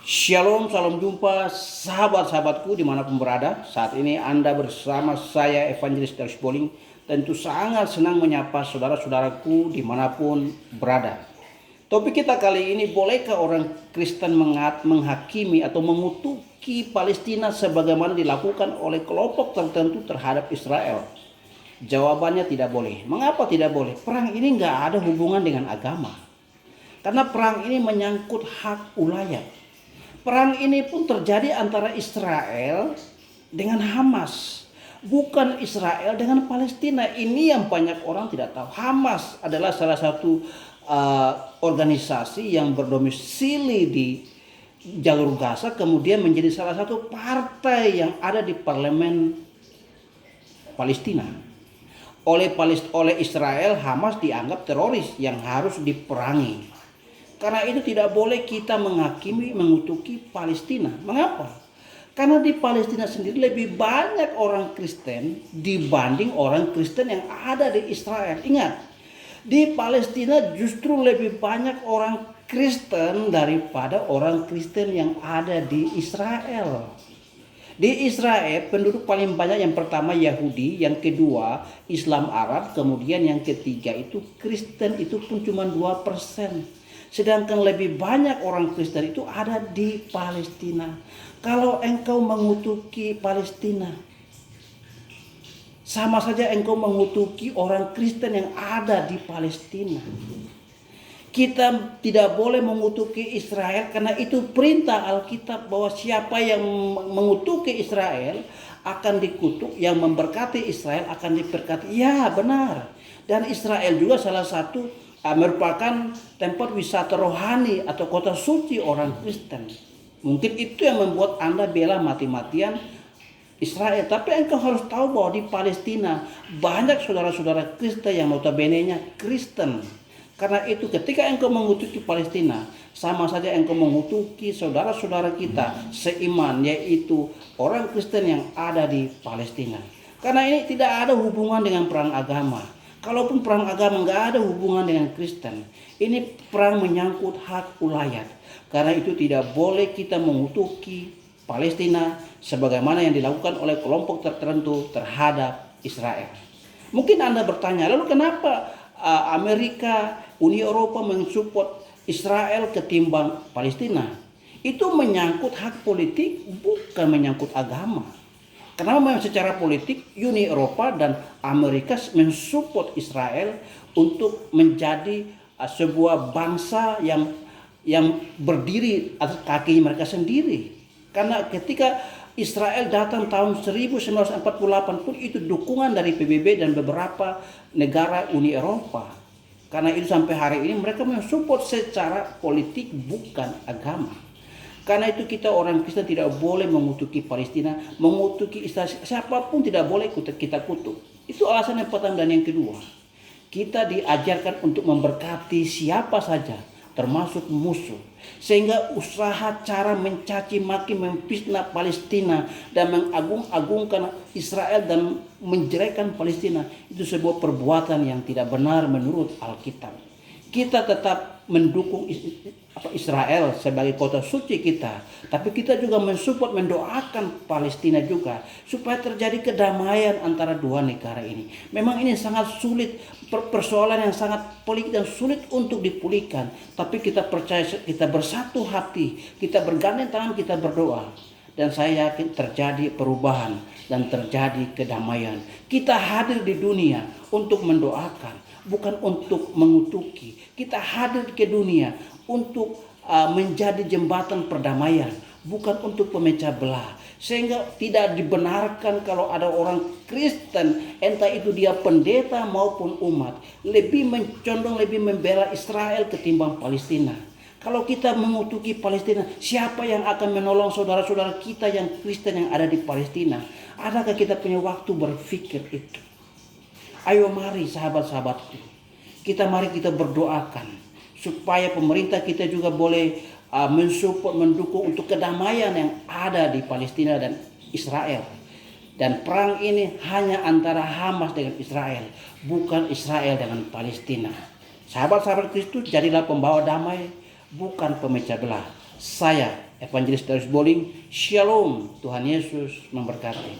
Shalom, salam jumpa sahabat-sahabatku dimanapun berada. Saat ini Anda bersama saya Evangelis Darius Boling. Tentu sangat senang menyapa saudara-saudaraku dimanapun berada. Topik kita kali ini, bolehkah orang Kristen menghakimi atau mengutuki Palestina sebagaimana dilakukan oleh kelompok tertentu terhadap Israel? Jawabannya tidak boleh. Mengapa tidak boleh? Perang ini nggak ada hubungan dengan agama. Karena perang ini menyangkut hak ulayat. Perang ini pun terjadi antara Israel dengan Hamas. Bukan Israel dengan Palestina. Ini yang banyak orang tidak tahu. Hamas adalah salah satu organisasi yang berdomisili di jalur Gaza, kemudian menjadi salah satu partai yang ada di parlemen Palestina. Oleh Israel, Hamas dianggap teroris yang harus diperangi. Karena itu tidak boleh kita menghakimi, mengutuki Palestina. Mengapa? Karena di Palestina sendiri lebih banyak orang Kristen dibanding orang Kristen yang ada di Israel. Ingat, di Palestina justru lebih banyak orang Kristen daripada orang Kristen yang ada di Israel. Di Israel penduduk paling banyak yang pertama Yahudi, yang kedua Islam Arab, kemudian yang ketiga itu Kristen, itu pun cuma 2%. Sedangkan lebih banyak orang Kristen itu ada di Palestina. Kalau engkau mengutuki Palestina, sama saja engkau mengutuki orang Kristen yang ada di Palestina. Kita tidak boleh mengutuki Israel karena itu perintah Alkitab bahwa siapa yang mengutuki Israel akan dikutuk, yang memberkati Israel akan diberkati. Ya, benar. Dan Israel juga salah satu merupakan tempat wisata rohani atau kota suci orang Kristen. Mungkin itu yang membuat Anda bela mati-matian Israel. Tapi engkau harus tahu bahwa di Palestina banyak saudara-saudara Kristen yang notabene-nya Kristen. Karena itu ketika engkau mengutuki Palestina, sama saja engkau mengutuki saudara-saudara kita seiman, yaitu orang Kristen yang ada di Palestina. Karena ini tidak ada hubungan dengan perang agama. Kalaupun perang agama nggak ada hubungan dengan Kristen. Ini perang menyangkut hak ulayat. Karena itu tidak boleh kita mengutuki Palestina sebagaimana yang dilakukan oleh kelompok tertentu terhadap Israel. Mungkin Anda bertanya, lalu kenapa Amerika, Uni Eropa mensupport Israel ketimbang Palestina? Itu menyangkut hak politik, bukan menyangkut agama. Karena memang secara politik Uni Eropa dan Amerika mensupport Israel untuk menjadi sebuah bangsa yang berdiri atas kaki mereka sendiri. Karena ketika Israel datang tahun 1948 pun itu dukungan dari PBB dan beberapa negara Uni Eropa. Karena itu sampai hari ini mereka mensupport secara politik, bukan agama. Karena itu kita orang Kristen tidak boleh mengutuki Palestina, mengutuki Israel, siapapun tidak boleh kita kutuk. Itu alasan yang pertama. Dan yang kedua, kita diajarkan untuk memberkati siapa saja, termasuk musuh. Sehingga usaha cara mencaci maki, memfitnah Palestina dan mengagung-agungkan Israel dan menjelekkan Palestina, itu sebuah perbuatan yang tidak benar menurut Alkitab. Kita tetap mendukung Israel sebagai kota suci kita, tapi kita juga mensupport, mendoakan Palestina juga supaya terjadi kedamaian antara dua negara ini. Memang ini sangat sulit, persoalan yang sangat pelik dan sulit untuk dipulihkan, tapi kita percaya, kita bersatu hati, kita bergandeng tangan, kita berdoa, dan saya yakin terjadi perubahan dan terjadi kedamaian. Kita hadir di dunia untuk mendoakan, bukan untuk mengutuki. Kita hadir ke dunia untuk menjadi jembatan perdamaian, bukan untuk pemecah belah. Sehingga tidak dibenarkan kalau ada orang Kristen, entah itu dia pendeta maupun umat, lebih mencondong, lebih membela Israel ketimbang Palestina. Kalau kita mengutuki Palestina, siapa yang akan menolong saudara-saudara kita yang Kristen yang ada di Palestina? Adakah kita punya waktu berpikir itu? Ayo mari sahabat-sahabatku, mari kita berdoakan supaya pemerintah kita juga boleh mensupport, mendukung untuk kedamaian yang ada di Palestina dan Israel. Dan perang ini hanya antara Hamas dengan Israel, bukan Israel dengan Palestina. Sahabat-sahabat Kristus, jadilah pembawa damai, bukan pemecah belah. Saya Evangelis Darius Boling. Shalom, Tuhan Yesus memberkati.